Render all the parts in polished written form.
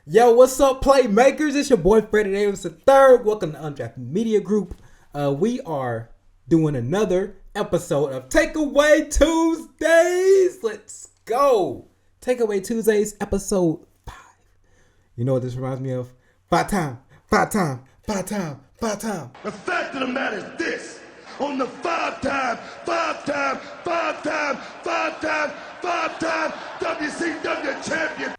Yo, what's up, playmakers? It's your boy Freddy Davis III. Welcome to Undrafted Media Group. We are doing another episode of Takeaway Tuesdays. Let's go. Takeaway Tuesdays, episode 5. You know what this reminds me of? Five time. The fact of the matter is this. On the five time WCW champion.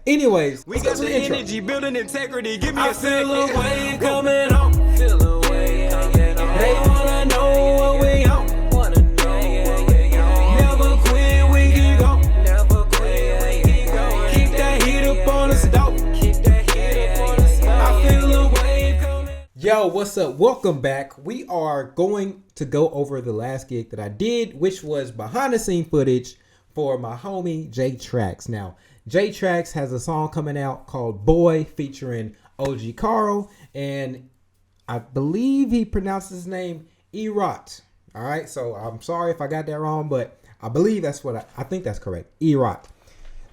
Anyways, we got the energy, building integrity. Give me a second. I feel a wave coming on. Feel a wave coming on. They wanna know what we on. Never quit, we keep going. Never quit, we keep going. Keep that heat up on us, dope. Keep that heat up on us, dope. I feel a wave coming. Yo, what's up? Welcome back. We are going to go over the last gig that I did, which was behind the scene footage for my homie J-Trax. Now, J-Trax has a song coming out called Boy featuring OG Carl, and I believe he pronounces his name Erot. All right, so I'm sorry if I got that wrong, but I believe that's what I think that's correct. Erot.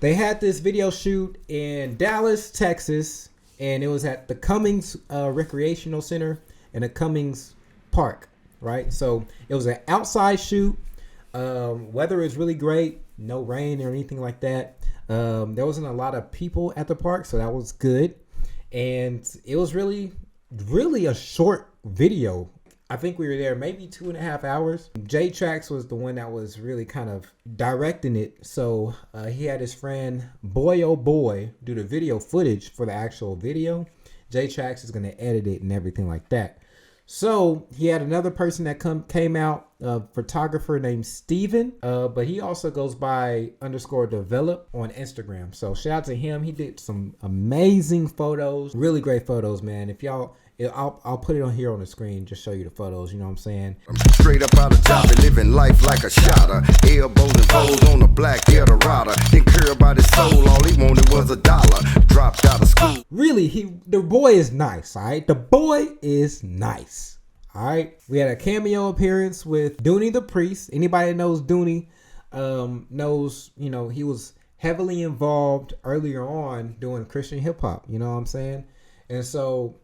They had this video shoot in Dallas, Texas, and it was at the Cummings Recreational Center in the Cummings Park, right? So it was an outside shoot. Weather is really great. No rain or anything like that. There wasn't a lot of people at the park, so that was good. And it was really a short video. I think we were there maybe 2.5 hours. J-Trax was the one that was really kind of directing it. So he had his friend Boy Oh Boy do the video footage for the actual video. J-Trax is going to edit it and everything like that. So he had another person that came out, a photographer named Steven, but he also goes by _develop on Instagram. So shout out to him. He did some amazing photos, really great photos, man. If y'all, I'll put it on here on the screen, just show you the photos. You know what I'm saying? I'm straight up out of job and living life like a shotter. Elbows and foes on a black Eldorado. Didn't care about his soul, all he wanted was $1. Dropped out of school. Really, the boy is nice, all right? The boy is nice, all right? We had a cameo appearance with Dooney the Priest. Anybody that knows Dooney knows, you know, he was heavily involved earlier on doing Christian hip hop, you know what I'm saying? And so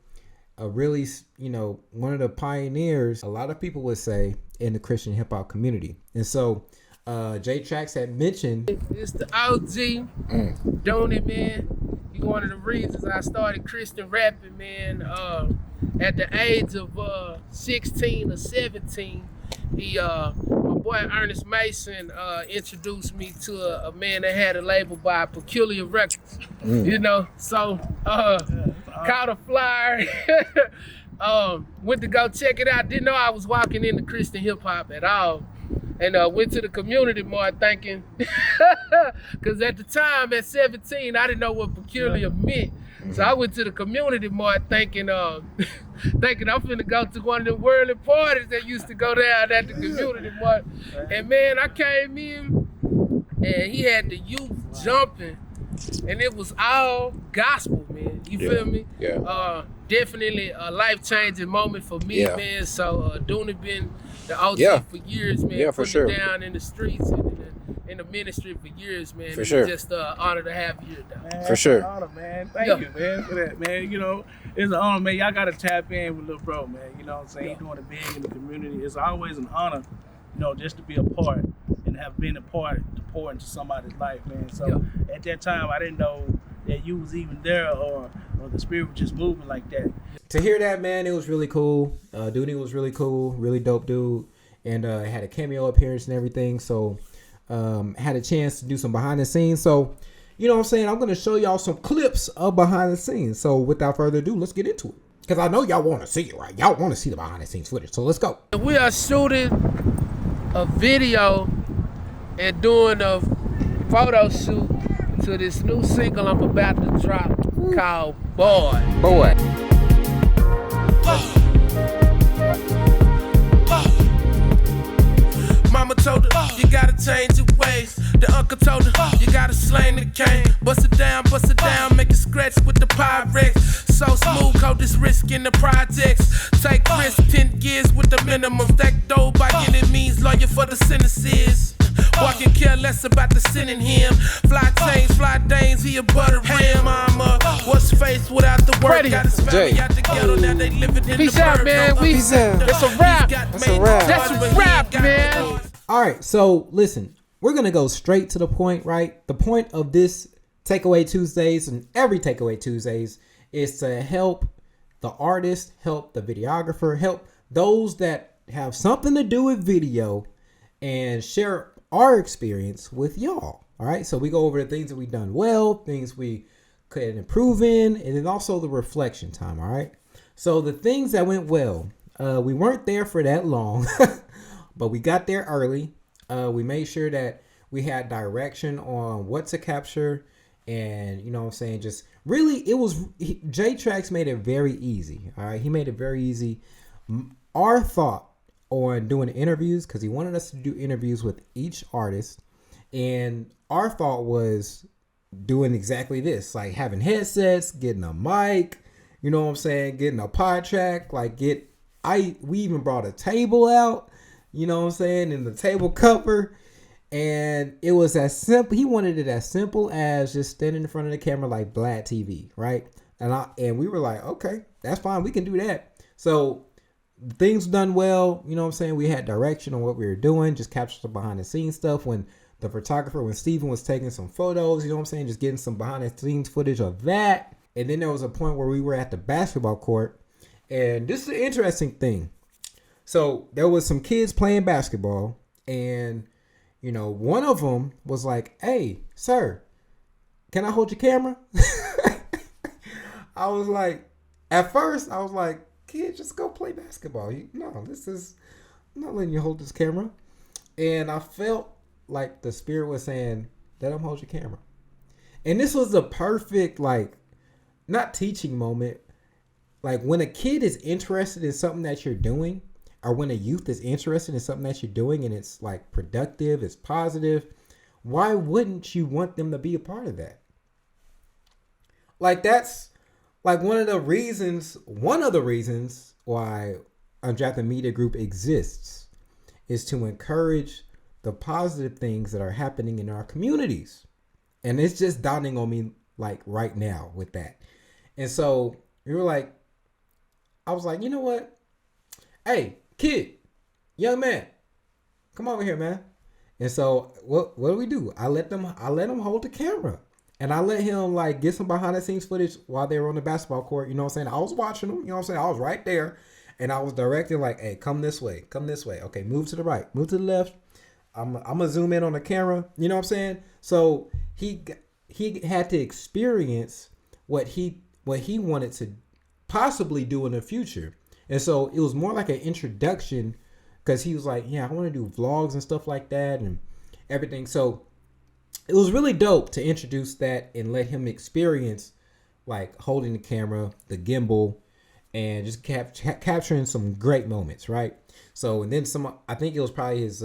really, you know, one of the pioneers, a lot of people would say, in the Christian hip hop community. And so J-Trax had mentioned, it's the OG Donnie, man. He one of the reasons I started Christian rapping, man. At the age of 16 or 17, my boy Ernest Mason introduced me to a man that had a label by Peculiar Records. You know, so caught a flyer, went to go check it out. Didn't know I was walking into Christian hip hop at all. And went to the community mart thinking, because at the time at 17, I didn't know what peculiar meant. So I went to the community mart thinking I'm finna go to one of the worldly parties that used to go down at the community mart. And man, I came in and he had the youth jumping, and it was all gospel, man. You feel me? Yeah. Definitely a life-changing moment for me, man. So Dooney been the OG for years, man. Yeah, for sure. Down in the streets and in the ministry for years, man. For sure. Just honor to have you here, though. For sure. It's an honor, man. Thank you, man, for that, man. You know, it's an honor, man. Y'all got to tap in with little bro, man. You know what I'm saying? He's doing it big in the community. It's always an honor, you know, just to be a part and have been a part to pour into somebody's life, man. So at that time, I didn't know that you was even there or the spirit was just moving like that. to hear that, man, it was really cool. Dooney was really cool, really dope dude, and had a cameo appearance and everything. So had a chance to do some behind the scenes. So, you know what I'm saying? I'm going to show y'all some clips of behind the scenes. So without further ado, let's get into it. Because I know y'all want to see it, right? Y'all want to see the behind the scenes footage. So let's go. We are shooting a video and doing a photo shoot to this new single I'm about to drop called Boy. Mama told her, you gotta change your ways. The uncle told her, you gotta slang the cane. Bust it down, make it scratch with the Pyrex. So smooth, code this risk in the projects. Take risk, 10 years with the minimum. Stack dough by any means, lawyer for the sentences. Boy can care less about the sin in him. Fly chains, fly dames, he a butter ram. I'm what's face without the work. Freddy. Got his family Jay. out the ghetto, now they living in Peace the out, burbs. man. No Peace out. upset. That's a wrap. That's a wrap. That's a wrap, man. All right, so listen, we're gonna go straight to the point, right? The point of this Takeaway Tuesdays and every Takeaway Tuesdays is to help the artist, help the videographer, help those that have something to do with video and share our experience with y'all. All right, so we go over the things that we've done well, things we could improve in, and then also the reflection time. All right, so the things that went well, we weren't there for that long, but we got there early. We made sure that we had direction on what to capture, and you know what I'm saying, just really it was J-Trax made it very easy. All right, he made it very easy. Our thought on doing interviews, because he wanted us to do interviews with each artist, and our thought was doing exactly this, like having headsets, getting a mic, you know what I'm saying, getting a pod track, like we even brought a table out, you know what I'm saying, and the table cover. And it was as simple. He wanted it as simple as just standing in front of the camera like Vlad TV, right? And we were like, okay, that's fine. We can do that. So things done well. You know what I'm saying? We had direction on what we were doing. Just capture some behind the scenes stuff. When the photographer, when Steven was taking some photos, you know what I'm saying? Just getting some behind the scenes footage of that. And then there was a point where we were at the basketball court. And this is an interesting thing. So there was some kids playing basketball, and you know, one of them was like, hey, sir, can I hold your camera? I was like, at first, I was like, kid, just go play basketball. I'm not letting you hold this camera. And I felt like the spirit was saying, let him hold your camera. And this was the perfect, like, not teaching moment. Like, when a kid is interested in something that you're doing, or when a youth is interested in something that you're doing and it's like productive, it's positive, why wouldn't you want them to be a part of that? Like, that's like one of the reasons why Undrafted Media Group exists is to encourage the positive things that are happening in our communities. And it's just dawning on me like right now with that. And so we were like, I was like, you know what? Hey, kid, young man, come over here, man. And so what do we do? I let him hold the camera, and I let him like get some behind the scenes footage while they were on the basketball court. You know what I'm saying? I was watching them. You know what I'm saying? I was right there, and I was directing like, hey, come this way. Okay, move to the right, move to the left. I'm gonna zoom in on the camera. You know what I'm saying? So he had to experience what he wanted to possibly do in the future. And so it was more like an introduction, because he was like, yeah, I want to do vlogs and stuff like that and everything. So it was really dope to introduce that and let him experience like holding the camera, the gimbal, and just capturing some great moments, right? So, and then I think it was probably his,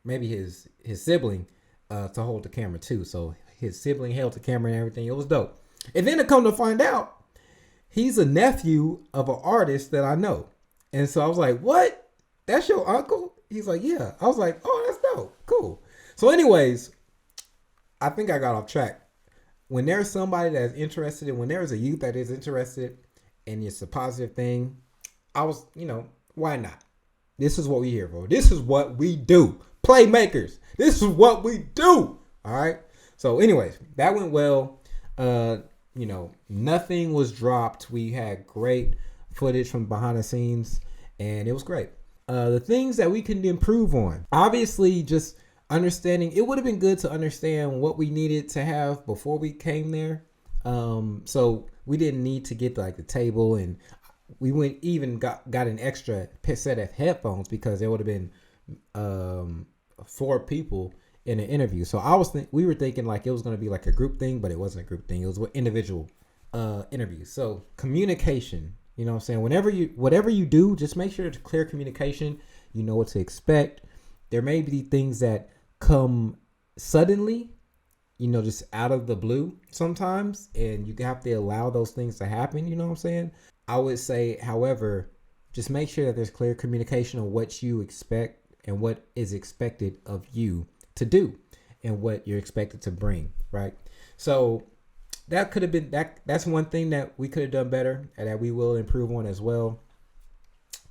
maybe his sibling to hold the camera too. So his sibling held the camera and everything. It was dope. And then to come to find out, he's a nephew of an artist that I know. And so I was like, what? That's your uncle? He's like, yeah. I was like, oh, that's dope. Cool. So anyways, I think I got off track. When there's somebody that's interested in, when there's a youth that is interested and it's a positive thing, I was, why not? This is what we here for. This is what we do. Playmakers. This is what we do. All right. So anyways, that went well. Nothing was dropped. We had great footage from behind the scenes, and it was great. The things that we can improve on, obviously, just understanding. It would have been good to understand what we needed to have before we came there. So we didn't need to get like the table, and we got an extra set of headphones because there would have been 4 people in an interview. So we were thinking like it was going to be like a group thing, but it wasn't a group thing. It was individual interviews. So communication, you know what I'm saying? Whatever you do, just make sure it's clear communication. You know what to expect. There may be things that come suddenly, just out of the blue sometimes, and you have to allow those things to happen. You know what I'm saying? I would say, however, just make sure that there's clear communication on what you expect and what is expected of you to do and what you're expected to bring, right? So that could have been that's one thing that we could have done better and that we will improve on as well.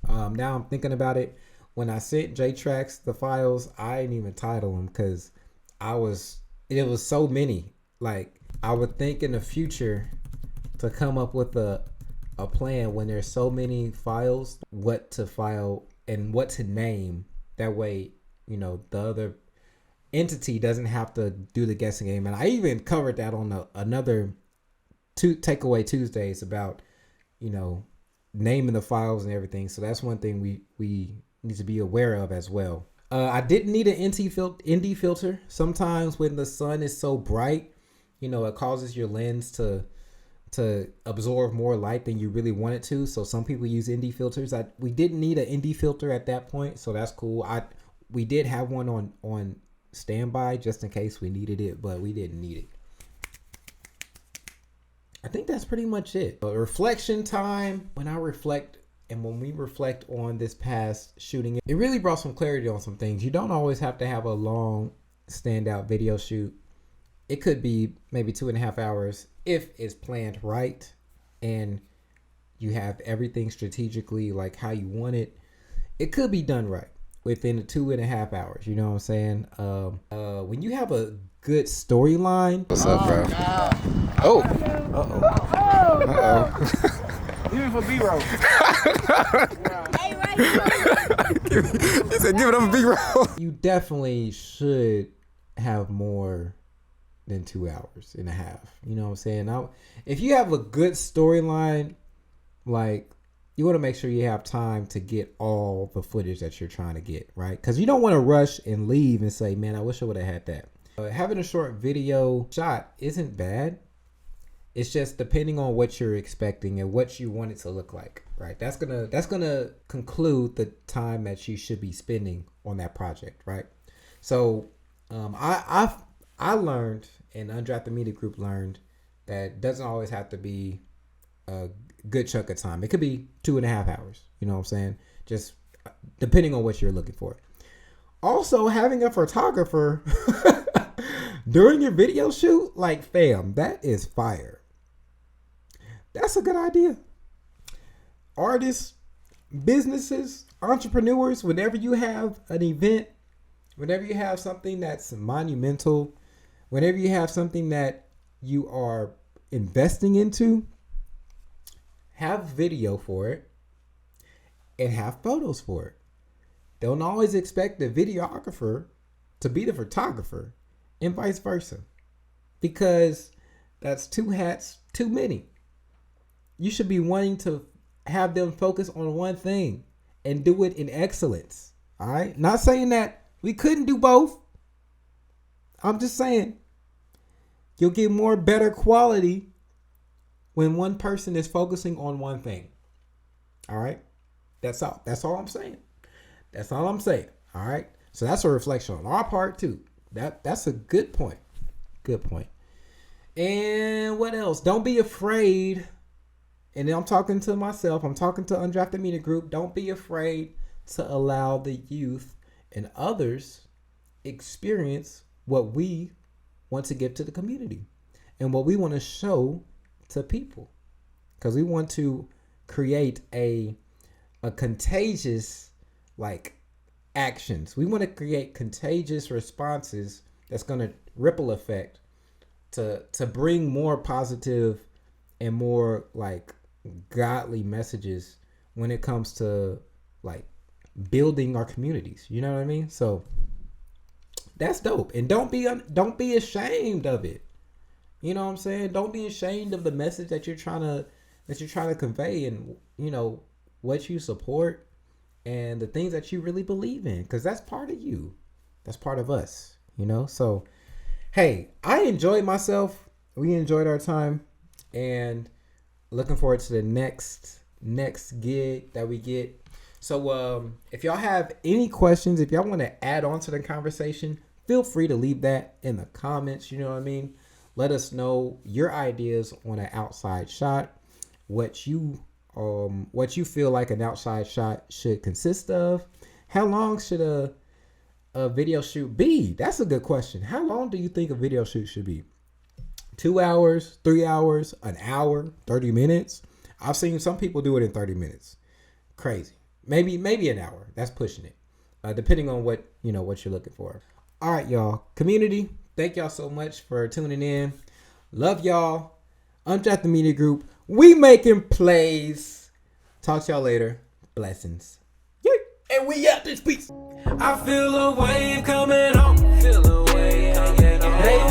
Now I'm thinking about it. When I sent J-Tracks the files, I didn't even title them because it was so many. Like, I would think in the future to come up with a plan when there's so many files, what to file and what to name. That way, you know, the other entity doesn't have to do the guessing game. And I even covered that on another Takeaway Tuesdays about, you know, naming the files and everything. So that's one thing we need to be aware of as well. I didn't need an ND filter. Sometimes when the sun is so bright, you know, it causes your lens to absorb more light than you really want it to. So some people use ND filters. We didn't need an ND filter at that point, so that's cool. We did have one on standby just in case we needed it, but we didn't need it. I think that's pretty much it. Reflection time. When we reflect on this past shooting, it really brought some clarity on some things. You don't always have to have a long standout video shoot. It could be maybe 2.5 hours if it's planned right and you have everything strategically like how you want it. It could be done right within the 2.5 hours. You know what I'm saying? When you have a good storyline. What's up, bro? Oh. Even for B-roll. He said, give it up a B-roll. You definitely should have more than 2.5 hours. You know what I'm saying? If you have a good storyline, like, you want to make sure you have time to get all the footage that you're trying to get, right? Because you don't want to rush and leave and say, man, I wish I would have had that. Having a short video shot isn't bad. It's just depending on what you're expecting and what you want it to look like, right? That's gonna conclude the time that you should be spending on that project, right? So I learned, and Undrafted Media Group learned, that it doesn't always have to be a good chunk of time. It could be 2.5 hours. You know what I'm saying? Just depending on what you're looking for. Also, having a photographer during your video shoot, like, fam, that is fire. That's a good idea. Artists, businesses, entrepreneurs, whenever you have an event, whenever you have something that's monumental, whenever you have something that you are investing into, have video for it and have photos for it. Don't always expect the videographer to be the photographer and vice versa, because that's two hats too many. You should be wanting to have them focus on one thing and do it in excellence. All right. Not saying that we couldn't do both. I'm just saying you'll get more better quality when one person is focusing on one thing. All right. That's all. That's all I'm saying. That's all I'm saying. All right. So that's a reflection on our part too. That's a good point. Good point. And what else? Don't be afraid. And then I'm talking to myself. I'm talking to Undrafted Media Group. Don't be afraid to allow the youth and others experience what we want to give to the community and what we want to show to people. Because we want to create a contagious, like, actions. We want to create contagious responses that's going to ripple effect to bring more positive and more, like, godly messages when it comes to, like, building our communities. You know what I mean? So that's dope. And don't be ashamed of it. You know what I'm saying? Don't be ashamed of the message that you're trying to convey, and, you know, what you support and the things that you really believe in, because that's part of you. That's part of us, you know? So, hey, I enjoyed myself. We enjoyed our time, and looking forward to the next gig that we get. So if y'all have any questions, if y'all want to add on to the conversation, feel free to leave that in the comments. You know what I mean? Let us know your ideas on an outside shot, what you feel like an outside shot should consist of. How long should a video shoot be? That's a good question. How long do you think a video shoot should be? 2 hours, 3 hours, an hour, 30 minutes? I've seen some people do it in 30 minutes. Crazy. Maybe an hour. That's pushing it. Depending on what you're looking for. All right, y'all. Community, thank y'all so much for tuning in. Love y'all. Undrafted Media Group. We making plays. Talk to y'all later. Blessings. Yeah. And we out this piece. I feel a wave coming on. Feel a wave coming on.